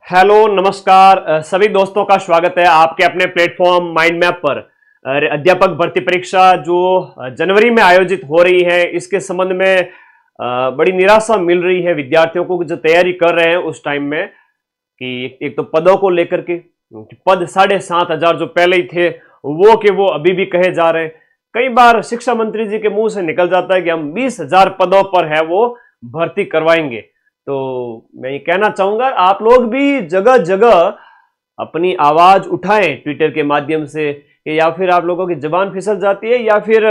Hello नमस्कार सभी दोस्तों का स्वागत है आपके अपने प्लेटफॉर्म माइंड मैप पर। अध्यापक भर्ती परीक्षा जो जनवरी में आयोजित हो रही है, इसके संबंध में बड़ी निराशा मिल रही है विद्यार्थियों को जो तैयारी कर रहे हैं उस टाइम में। कि एक तो पदों को लेकर के पद 7,500 जो पहले ही थे वो अभी भी कहे जा रहे हैं। कई बार शिक्षा मंत्री जी के मुंह से निकल जाता है कि हम 20,000 पदों पर है वो भर्ती करवाएंगे। तो मैं ये कहना चाहूंगा आप लोग भी जगह जगह अपनी आवाज उठाएं ट्विटर के माध्यम से, या फिर आप लोगों की जबान फिसल जाती है या फिर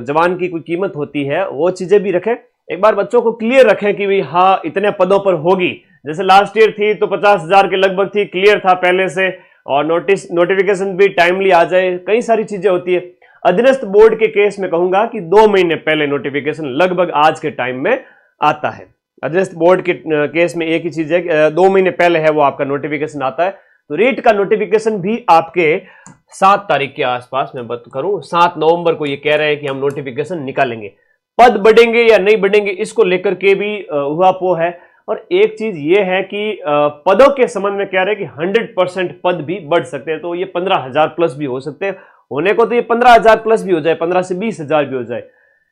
जबान की कोई कीमत होती है, वो चीजें भी रखें। एक बार बच्चों को क्लियर रखें कि भाई हाँ इतने पदों पर होगी। जैसे लास्ट ईयर थी तो 50,000 के लगभग थी, क्लियर था पहले से, और नोटिफिकेशन भी टाइमली आ जाए, कई सारी चीजें होती है। अधीनस्थ बोर्ड के केस में कहूंगा कि 2 महीने पहले नोटिफिकेशन लगभग आज के टाइम में आता है। अधीनस्थ बोर्ड के केस में एक ही चीज है, 2 महीने पहले है वो आपका नोटिफिकेशन आता है। तो रीट का नोटिफिकेशन भी आपके 7 तारीख के आसपास, मैं बात करूं 7 नवंबर को ये कह रहे हैं कि हम नोटिफिकेशन निकालेंगे। पद बढ़ेंगे या नहीं बढ़ेंगे इसको लेकर के भी उहापोह है। और एक चीज ये है कि पदों के संबंध में कह रहे हैं कि 100% पद भी बढ़ सकते हैं। तो ये 15,000 प्लस भी हो सकते हैं, होने को तो ये 15,000 प्लस भी हो जाए, 15 से 20,000 भी हो जाए।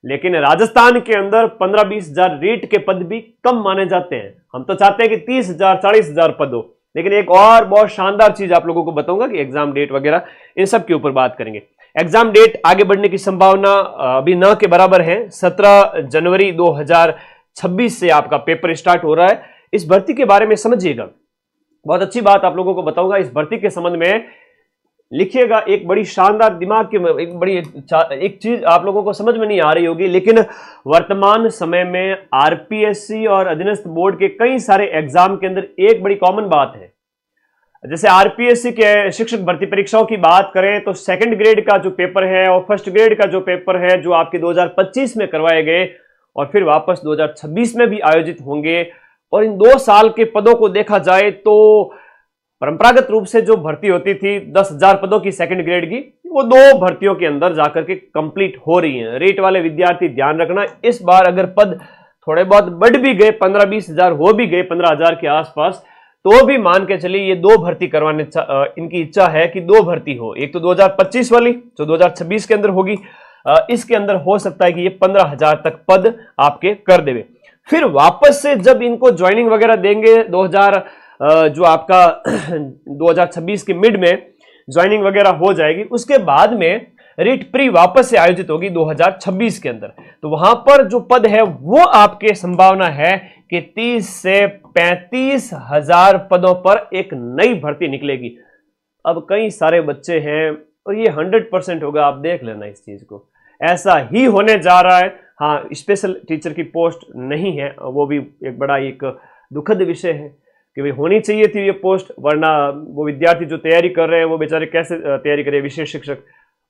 लेकिन राजस्थान के अंदर 15-20,000 रीट के पद भी कम माने जाते हैं। हम तो चाहते हैं कि 30,000 40,000 पद हो। लेकिन एक और बहुत शानदार चीज आप लोगों को बताऊंगा कि एग्जाम डेट वगैरह इन सब के ऊपर बात करेंगे। एग्जाम डेट आगे बढ़ने की संभावना अभी न के बराबर है। 17 जनवरी 2026 से आपका पेपर स्टार्ट हो रहा है। इस भर्ती के बारे में समझिएगा, बहुत अच्छी बात आप लोगों को बताऊंगा। इस भर्ती के संबंध में लिखिएगा, एक बड़ी शानदार दिमाग की एक चीज आप लोगों को समझ में नहीं आ रही होगी, लेकिन वर्तमान समय में आरपीएससी और अधीनस्थ बोर्ड के कई सारे एग्जाम के अंदर एक बड़ी कॉमन बात है। जैसे आरपीएससी के शिक्षक भर्ती परीक्षाओं की बात करें तो सेकंड ग्रेड का जो पेपर है और फर्स्ट ग्रेड का जो पेपर है जो आपके 2025 में करवाए गए और फिर वापस 2026 में भी आयोजित होंगे। और इन 2 साल के पदों को देखा जाए तो परंपरागत रूप से जो भर्ती होती थी 10,000 पदों की सेकंड ग्रेड की, वो 2 भर्तियों के अंदर जाकर के कंप्लीट हो रही हैं। रेट वाले विद्यार्थी ध्यान रखना, इस बार अगर पद थोड़े बहुत बढ़ भी गए, 15-20,000 हो भी गए, 15,000 के आसपास, तो भी मान के चलिए ये 2 भर्ती करवाने इनकी इच्छा है कि 2 भर्ती हो। एक तो 2025 वाली जो 2026 के अंदर होगी, इसके अंदर हो सकता है कि ये 15,000 तक पद आपके कर देवे। फिर वापस से जब इनको ज्वाइनिंग वगैरह देंगे जो आपका 2026 के मिड में ज्वाइनिंग वगैरह हो जाएगी, उसके बाद में रीट प्री वापस से आयोजित होगी 2026 के अंदर। तो वहां पर जो पद है वो आपके संभावना है कि 30 से 35,000 पदों पर एक नई भर्ती निकलेगी। अब कई सारे बच्चे हैं और ये 100% होगा, आप देख लेना इस चीज को, ऐसा ही होने जा रहा है। हाँ, स्पेशल टीचर की पोस्ट नहीं है, वो भी एक बड़ा एक दुखद विषय है कि भाई होनी चाहिए थी ये पोस्ट, वरना वो विद्यार्थी जो तैयारी कर रहे हैं वो बेचारे कैसे तैयारी करें, विशेष शिक्षक।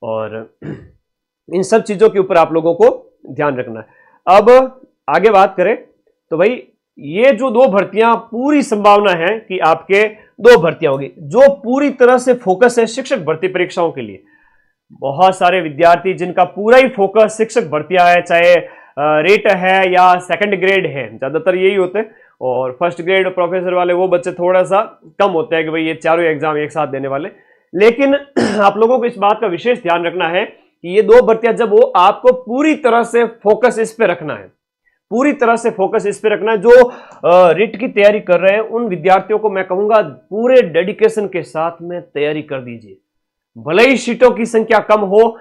और इन सब चीजों के ऊपर आप लोगों को ध्यान रखना है। अब आगे बात करें तो भाई ये जो 2 भर्तियां पूरी संभावना है कि आपके 2 भर्तियां होगी जो पूरी तरह से फोकस है शिक्षक भर्ती परीक्षाओं के लिए। बहुत सारे विद्यार्थी जिनका पूरा ही फोकस शिक्षक भर्तियां है, चाहे रेट है या सेकंड ग्रेड है, ज्यादातर यही होते हैं। और फर्स्ट ग्रेड प्रोफेसर वाले वो बच्चे थोड़ा सा कम होते हैं कि भाई ये चारों एग्जाम एक साथ देने वाले। लेकिन आप लोगों को इस बात का विशेष ध्यान रखना है कि ये 2 भर्तियां जब हो, आपको पूरी तरह से फोकस इस पे रखना है, पूरी तरह से फोकस इस पे रखना है। जो रिट की तैयारी कर रहे हैं उन विद्यार्थियों को मैं कहूंगा पूरे डेडिकेशन के साथ में तैयारी कर दीजिए। भले ही सीटों की संख्या कम हो,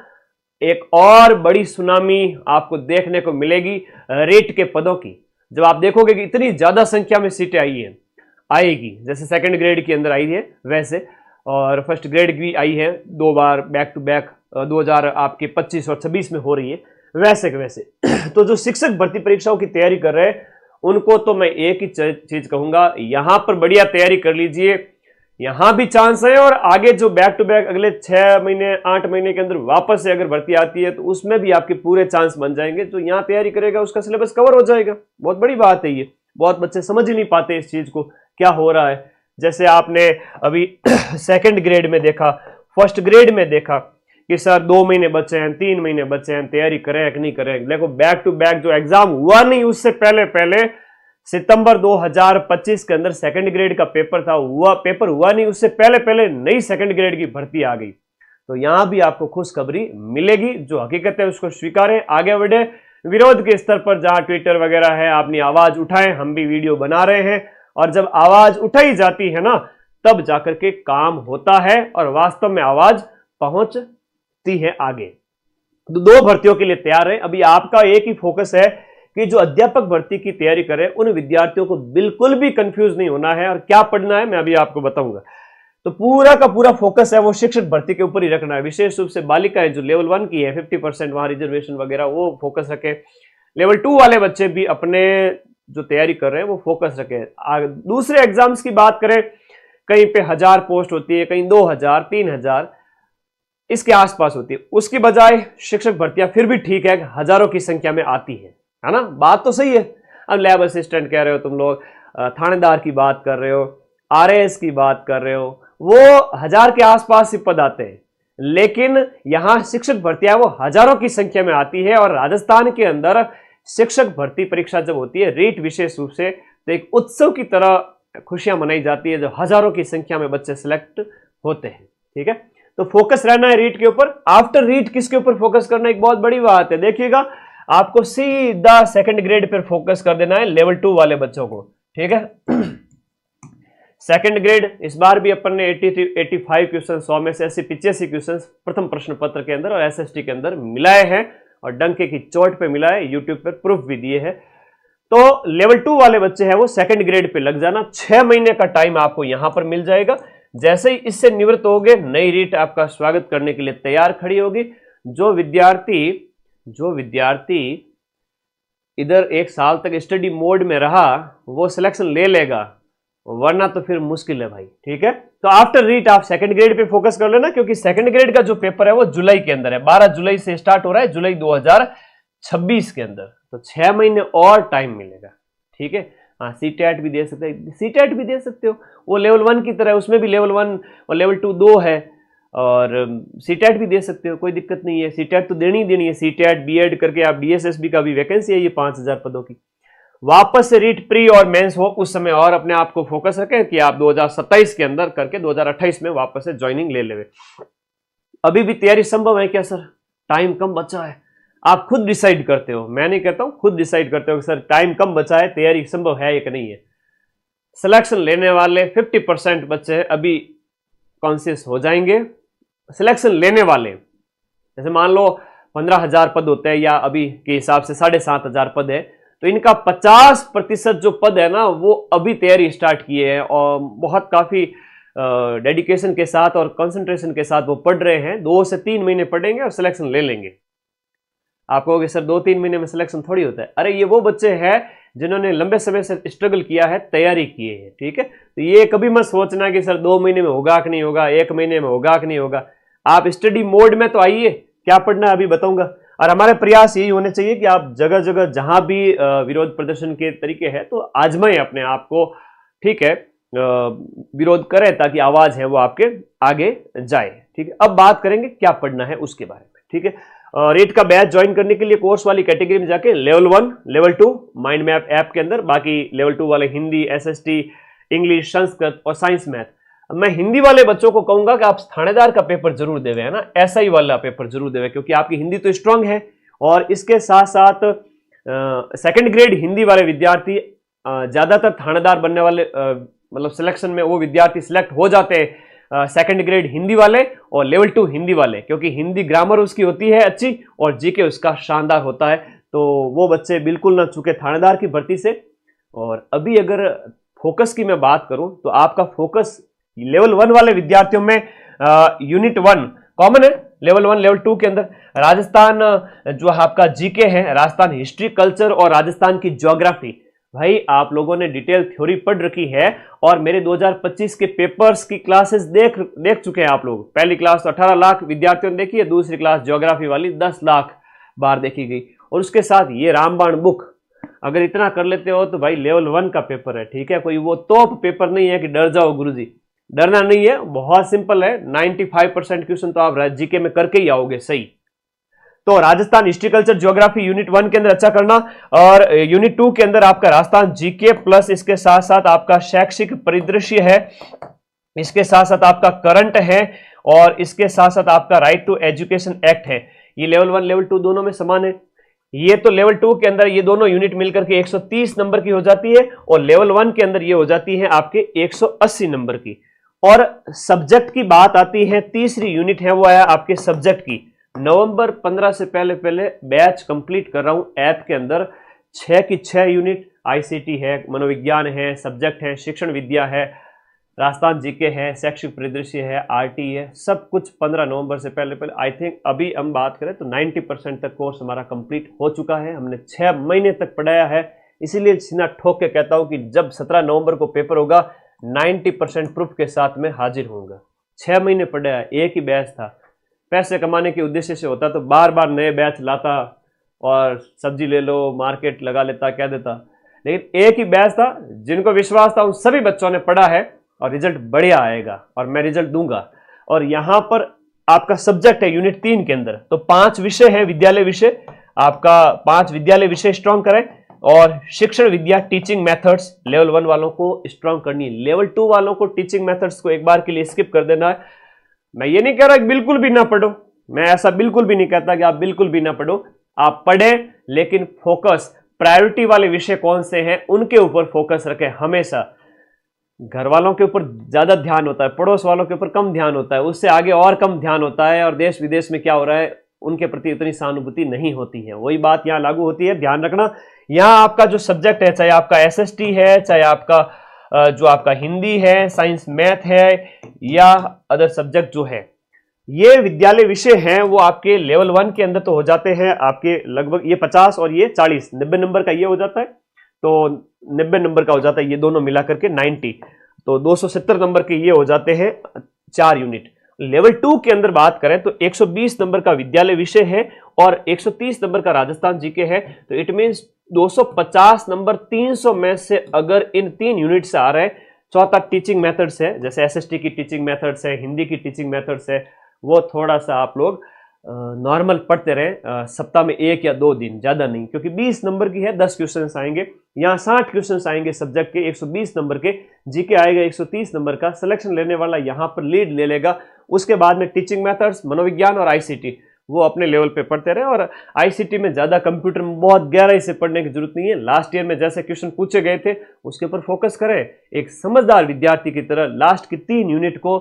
एक और बड़ी सुनामी आपको देखने को मिलेगी रेट के पदों की। जब आप देखोगे कि इतनी ज्यादा संख्या में सीटें आएगी, जैसे सेकंड ग्रेड के अंदर आई है वैसे, और फर्स्ट ग्रेड भी आई है 2 बार बैक टू बैक 2000 आपके 25 और 26 में हो रही है, वैसे के वैसे। तो जो शिक्षक भर्ती परीक्षाओं की तैयारी कर रहे हैं उनको तो मैं एक ही चीज कहूंगा, यहां पर बढ़िया तैयारी कर लीजिए, यहां भी चांस है। और आगे जो बैक टू बैक अगले 6 महीने 8 महीने के अंदर वापस से अगर भर्ती आती है तो उसमें भी आपके पूरे चांस बन जाएंगे। जो यहां तैयारी करेगा उसका सिलेबस कवर हो जाएगा। बहुत बड़ी बात है ये, बहुत बच्चे समझ ही नहीं पाते इस चीज को क्या हो रहा है। जैसे आपने अभी सेकंड ग्रेड में देखा, फर्स्ट ग्रेड में देखा कि सर 2 महीने बचे हैं, 3 महीने बचे हैं, तैयारी करें कि नहीं करें। देखो बैक टू बैक जो एग्जाम हुआ नहीं उससे पहले सितंबर 2025 के अंदर सेकंड ग्रेड का पेपर हुआ नहीं, उससे पहले पहले नई सेकंड ग्रेड की भर्ती आ गई। तो यहां भी आपको खुशखबरी मिलेगी, जो हकीकत है उसको स्वीकारें, आगे बढ़े। विरोध के स्तर पर जहां ट्विटर वगैरह है, अपनी आवाज उठाएं, हम भी वीडियो बना रहे हैं, और जब आवाज उठाई जाती है ना, तब जाकर के काम होता है और वास्तव में आवाज पहुंचती है आगे। तो दो भर्तियों के लिए तैयार है। अभी आपका एक ही फोकस है कि जो अध्यापक भर्ती की तैयारी करें, उन विद्यार्थियों को बिल्कुल भी कंफ्यूज नहीं होना है और क्या पढ़ना है मैं अभी आपको बताऊंगा। तो पूरा का पूरा फोकस है वो शिक्षक भर्ती के ऊपर ही रखना है, विशेष रूप से बालिकाएं जो लेवल 1 की है 50% वहां रिजर्वेशन वगैरह वो फोकस रखें। लेवल 2 वाले बच्चे भी अपने जो तैयारी कर रहे हैं वो फोकस रखें। दूसरे एग्जाम्स की बात करें, कहीं पे 1000 पोस्ट होती है, कहीं 2000 3000 इसके आसपास होती है, उसकी बजाय शिक्षक भर्तियां फिर भी ठीक है, हजारों की संख्या में आती है ना, बात तो सही है। अब लैब असिस्टेंट कह रहे हो तुम लोग, थानेदार की बात कर रहे हो, आरएएस की बात कर रहे हो, वो 1000 के आसपास ही पद आते हैं, लेकिन यहां शिक्षक भर्तियां वो हजारों की संख्या में आती है। और राजस्थान के अंदर शिक्षक भर्ती परीक्षा जब होती है, रीट विशेष रूप से, तो एक उत्सव की तरह खुशियां मनाई जाती है, जो हजारों की संख्या में बच्चे सिलेक्ट होते हैं। ठीक है, तो फोकस रहना है रीट के ऊपर। आफ्टर रीट किसके ऊपर फोकस करना, एक बहुत बड़ी बात है, देखिएगा आपको सीधा सेकंड ग्रेड पर फोकस कर देना है, लेवल 2 वाले बच्चों को। ठीक है, सेकंड ग्रेड इस बार भी अपन ने 85 क्वेश्चन, 100 में से 80-85 क्वेश्चन प्रथम प्रश्न पत्र के अंदर और एसएसटी के अंदर मिलाए हैं, और डंके की चोट पे मिला है, यूट्यूब पर प्रूफ भी दिए हैं। तो लेवल 2 वाले बच्चे हैं वो सेकंड ग्रेड पे लग जाना, 6 महीने का टाइम आपको यहां पर मिल जाएगा। जैसे ही इससे निवृत्त होगे, नई रीट आपका स्वागत करने के लिए तैयार खड़ी होगी। जो विद्यार्थी इधर 1 साल तक स्टडी मोड में रहा वो सिलेक्शन ले लेगा, वरना तो फिर मुश्किल है भाई। ठीक है, तो आफ्टर रीट आप सेकंड ग्रेड पे फोकस कर लेना, क्योंकि सेकंड ग्रेड का जो पेपर है वो जुलाई के अंदर है, 12 जुलाई से स्टार्ट हो रहा है, जुलाई 2026 के अंदर। तो 6 महीने और टाइम मिलेगा। ठीक है, हाँ, सीटेट भी दे सकते हो, वो लेवल 1 की तरह, उसमें भी लेवल 1 और लेवल 2 दो है, और सीटेट भी दे सकते हो, कोई दिक्कत नहीं है। सीटेट तो देनी है, सीटेट बीएड करके आप डीएसएसबी का भी वैकेंसी है ये 5000 पदों की। वापस से रीट प्री और मेंस हो उस समय, और अपने आप को फोकस रखें कि आप 2027 के अंदर करके 2028 में वापस से ज्वाइनिंग ले लेवे। अभी भी तैयारी संभव है क्या सर, टाइम कम बचा है? आप खुद डिसाइड करते हो, मैं नहीं कहता हूं, खुद डिसाइड करते हो कि सर टाइम कम बचा है, तैयारी संभव है या नहीं है। सिलेक्शन लेने वाले 50% बच्चे अभी कॉन्शियस हो जाएंगे। सिलेक्शन लेने वाले, जैसे मान लो 15,000 पद होते हैं, या अभी के हिसाब से 7,500 पद है, तो इनका 50% जो पद है ना, वो अभी तैयारी स्टार्ट किए हैं, और बहुत काफी डेडिकेशन के साथ और कंसंट्रेशन के साथ वो पढ़ रहे हैं। 2 से 3 महीने पढ़ेंगे और सिलेक्शन ले लेंगे। आप कहोगे सर 2-3 महीने में सिलेक्शन थोड़ी होता है, अरे ये वो बच्चे हैं जिन्होंने लंबे समय से स्ट्रगल किया है, तैयारी की है। ठीक है, तो ये कभी मत सोचना कि सर 2 महीने में होगा कि नहीं होगा, 1 महीने में होगा कि नहीं होगा। आप स्टडी मोड में तो आइए, क्या पढ़ना है अभी बताऊंगा। और हमारे प्रयास यही होने चाहिए कि आप जगह जगह जहां भी विरोध प्रदर्शन के तरीके हैं तो आजमाएं अपने आप को। ठीक है, विरोध करें ताकि आवाज है वो आपके आगे जाए। ठीक है, अब बात करेंगे क्या पढ़ना है उसके बारे में। ठीक है, रीट का बैच ज्वाइन करने के लिए कोर्स वाली कैटेगरी में जाके level 1, level 2 mind map app के अंदर, बाकी लेवल 2 वाले हिंदी, एसएसटी, इंग्लिश, संस्कृत और साइंस मैथ। मैं हिंदी वाले बच्चों को कहूंगा कि आप थानेदार का पेपर जरूर देवे, है ना, एसआई वाला पेपर जरूर देवे, क्योंकि आपकी हिंदी तो स्ट्रांग है। और इसके साथ साथ सेकंड ग्रेड हिंदी वाले विद्यार्थी ज्यादातर थानेदार बनने वाले, मतलब सिलेक्शन में वो विद्यार्थी सिलेक्ट हो जाते हैं सेकंड ग्रेड हिंदी वाले और लेवल 2 हिंदी वाले, क्योंकि हिंदी ग्रामर उसकी होती है अच्छी और जीके उसका शानदार होता है। तो वो बच्चे बिल्कुल ना चूके थानेदार की भर्ती से। और अभी अगर फोकस की मैं बात करूं तो आपका फोकस लेवल 1 वाले विद्यार्थियों में यूनिट 1 कॉमन है, लेवल 1 लेवल 2 के अंदर राजस्थान जो आपका जीके है, राजस्थान हिस्ट्री, कल्चर और राजस्थान की ज्योग्राफी। भाई आप लोगों ने डिटेल थ्योरी पढ़ रखी है और मेरे 2025 के पेपर्स की क्लासेस देख चुके हैं आप लोग। पहली क्लास तो 18 लाख विद्यार्थियों ने देखी है, दूसरी क्लास ज्योग्राफी वाली 10 लाख बार देखी गई, और उसके साथ ये रामबाण बुक। अगर इतना कर लेते हो तो भाई लेवल 1 का पेपर है। ठीक है, कोई वो तोप पेपर नहीं है कि डर जाओ गुरुजी, डरना नहीं है, बहुत सिंपल है। 95% क्वेश्चन तो आप जीके में करके ही आओगे सही। तो Rajasthan history culture geography unit 1 के अंदर अच्छा करना, और यूनिट 2 के अंदर आपका राजस्थान जीके प्लस इसके साथ साथ आपका शैक्षिक परिदृश्य है, इसके साथ साथ आपका करंट है, और इसके साथ साथ आपका राइट टू एजुकेशन एक्ट है। ये लेवल 1 लेवल 2 दोनों में समान है। ये तो लेवल 2 के अंदर ये दोनों यूनिट मिलकर के 130 नंबर की हो जाती है, और लेवल 1 के अंदर ये हो जाती है आपके 180 नंबर की। और सब्जेक्ट की बात आती है, तीसरी यूनिट है वो है आपके सब्जेक्ट की। नवंबर 15 से पहले पहले बैच कंप्लीट कर रहा हूं ऐप के अंदर। 6 की 6 यूनिट, आईसीटी है, मनोविज्ञान है, सब्जेक्ट है, शिक्षण विद्या है, राजस्थान जीके है, शैक्षिक परिदृश्य है, आरटी है, सब कुछ 15 नवंबर से पहले पहले। आई थिंक अभी हम बात करें तो 90% तक कोर्स हमारा कंप्लीट हो चुका है। हमने 6 महीने तक पढ़ाया है, इसीलिए सीना ठोक के कहता हूं कि जब 17 नवंबर को पेपर होगा 90% प्रूफ के साथ में हाजिर होऊंगा। 6 महीने पढ़ाया, एक ही बैच था। पैसे कमाने के उद्देश्य से होता तो बार बार नए बैच लाता और सब्जी ले लो, मार्केट लगा लेता, क्या देता, लेकिन एक ही बैच था। जिनको विश्वास था उन सभी बच्चों ने पढ़ा है और रिजल्ट बढ़िया आएगा, और मैं रिजल्ट दूंगा। और यहां पर आपका सब्जेक्ट है यूनिट 3 के अंदर, तो 5 विषय है, विद्यालय विषय आपका 5 विद्यालय विषय स्ट्रॉन्ग करें, और शिक्षण विद्या टीचिंग मेथड्स लेवल 1 वालों को स्ट्रॉन्ग करनी है। लेवल 2 वालों को टीचिंग मेथड्स को एक बार के लिए स्किप कर देना है। मैं ये नहीं कह रहा कि बिल्कुल भी ना पढ़ो, मैं ऐसा बिल्कुल भी नहीं कहता कि आप बिल्कुल भी ना पढ़ो, आप पढ़ें, लेकिन फोकस प्रायोरिटी वाले विषय कौन से हैं उनके ऊपर फोकस रखें हमेशा। घर वालों के ऊपर ज्यादा ध्यान होता है, पड़ोस वालों के ऊपर कम ध्यान होता है, उससे आगे और कम ध्यान होता है, और देश विदेश में क्या हो रहा है उनके प्रति इतनी सहानुभूति नहीं होती है। वही बात यहाँ लागू होती है, ध्यान रखना। यहाँ आपका जो सब्जेक्ट है, चाहे आपका एसएसटी है, चाहे आपका जो आपका हिंदी है, साइंस मैथ है, या अदर सब्जेक्ट जो है, ये विद्यालय विषय हैं, वो आपके लेवल 1 के अंदर तो हो जाते हैं आपके लगभग ये 50 और ये 40, 90 नंबर का ये हो जाता है, तो 90 नंबर का हो जाता है ये दोनों मिलाकर के 90, तो 270 नंबर के ये हो जाते हैं 4 यूनिट। लेवल 2 के अंदर बात करें तो 120 नंबर का विद्यालय विषय है और 130 नंबर का राजस्थान जीके है, तो इट मींस 250 नंबर 300 में से अगर इन 3 यूनिट से आ रहे हैं। चौथा टीचिंग मेथड्स है, जैसे एसएसटी की टीचिंग मेथड्स है, हिंदी की टीचिंग मेथड्स है, वो थोड़ा सा आप लोग नॉर्मल पढ़ते रहे, सप्ताह में 1 या 2 दिन, ज्यादा नहीं, क्योंकि 20 नंबर की है, 10 क्वेश्चन आएंगे, यहाँ 60 क्वेश्चन आएंगे सब्जेक्ट के, 120 नंबर के, जीके आएगा 130 नंबर का। सिलेक्शन लेने वाला यहाँ पर लीड ले लेगा। उसके बाद में टीचिंग मेथड्स, मनोविज्ञान और आईसीटी वो अपने लेवल पे पढ़ते रहे, और आईसीटी में ज्यादा कंप्यूटर में बहुत गहराई से पढ़ने की जरूरत नहीं है। लास्ट ईयर में जैसे क्वेश्चन पूछे गए थे उसके ऊपर फोकस करें, एक समझदार विद्यार्थी की तरह। लास्ट की 3 यूनिट को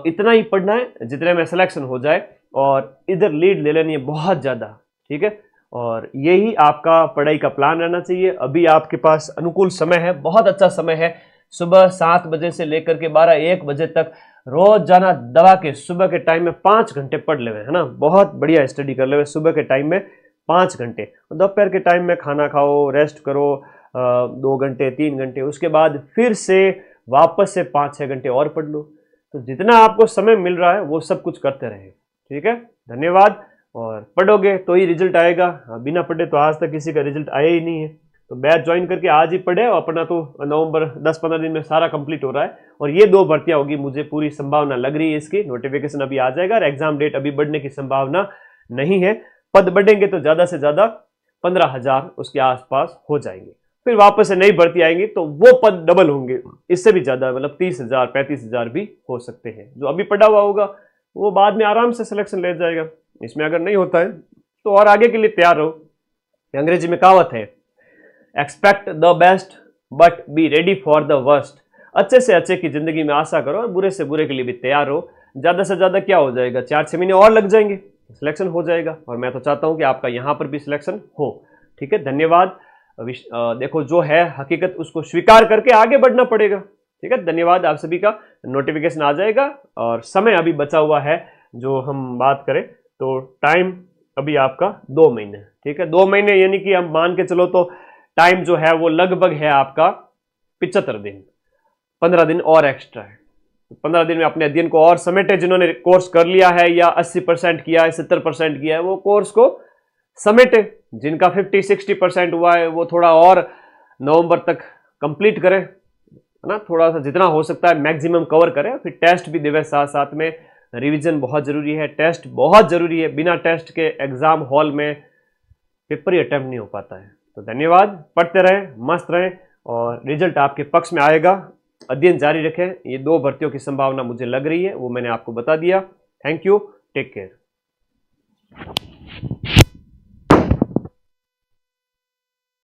इतना ही पढ़ना है जितने में सिलेक्शन हो जाए, और इधर लीड ले लेनी है बहुत ज्यादा, ठीक है। और यही आपका पढ़ाई का प्लान रहना चाहिए। अभी आपके पास अनुकूल समय है, बहुत अच्छा समय है। सुबह 7 बजे से लेकर के 12-1 बजे तक रोज जाना दबा के सुबह के टाइम में 5 घंटे पढ़ ले, है ना, बहुत बढ़िया स्टडी कर ले सुबह के टाइम में 5 घंटे। दोपहर के टाइम में खाना खाओ, रेस्ट करो 2 घंटे 3 घंटे, उसके बाद फिर से वापस से 5-6 घंटे और पढ़ लो। तो जितना आपको समय मिल रहा है वो सब कुछ करते रहे, ठीक है। धन्यवाद। और पढ़ोगे तो ही रिजल्ट आएगा, बिना पढ़े तो आज तक किसी का रिजल्ट आया ही नहीं है। तो बैच ज्वाइन करके आज ही पढ़े, और अपना तो नवंबर 10-15 दिन में सारा कंप्लीट हो रहा है। और ये 2 भर्तियां होगी, मुझे पूरी संभावना लग रही है इसकी। नोटिफिकेशन अभी आ जाएगा, और एग्जाम डेट अभी बढ़ने की संभावना नहीं है। पद बढ़ेंगे तो ज्यादा से ज्यादा 15,000 उसके आसपास हो जाएंगे। फिर वापस से नई भर्ती आएंगी तो वो पद डबल होंगे, इससे भी ज्यादा, मतलब 30,000 35,000 भी हो सकते हैं। जो अभी पढ़ा हुआ होगा वो बाद में आराम से सिलेक्शन ले जाएगा। इसमें अगर नहीं होता है तो और आगे के लिए तैयार रहो। अंग्रेजी में कहावत है, expect the best but be ready for the worst. अच्छे से अच्छे की जिंदगी में आशा करो, और बुरे से बुरे के लिए भी तैयार हो। ज्यादा से ज्यादा क्या हो जाएगा, 4-6 महीने और लग जाएंगे, सिलेक्शन हो जाएगा। और मैं तो चाहता हूं कि आपका यहां पर भी सिलेक्शन हो, ठीक है। धन्यवाद। देखो जो है हकीकत उसको स्वीकार करके आगे बढ़ना पड़ेगा, ठीक है। धन्यवाद आप सभी का। नोटिफिकेशन आ जाएगा, और समय अभी बचा हुआ है जो हम बात करें तो टाइम अभी आपका 2 महीने, ठीक है। 2 महीने यानी कि हम मान के चलो तो टाइम जो है वो लगभग है आपका 75 दिन। 15 दिन और एक्स्ट्रा है। 15 दिन में अपने अध्ययन को और समेटे। जिन्होंने कोर्स कर लिया है या 80% किया है, 70% किया है, वो कोर्स को समेटे। जिनका 50-60% हुआ है वो थोड़ा और नवंबर तक कंप्लीट करें, है ना। थोड़ा सा जितना हो सकता है मैक्सिमम कवर करें, फिर टेस्ट भी देवे साथ साथ में। रिवीजन बहुत ज़रूरी है, टेस्ट बहुत ज़रूरी है। बिना टेस्ट के एग्ज़ाम हॉल में पेपर ही अटैम्प्ट नहीं हो पाता है। तो धन्यवाद, पढ़ते रहें, मस्त रहें और रिजल्ट आपके पक्ष में आएगा। अध्ययन जारी रखें। ये 2 भर्तियों की संभावना मुझे लग रही है, वो मैंने आपको बता दिया। Thank you, take care.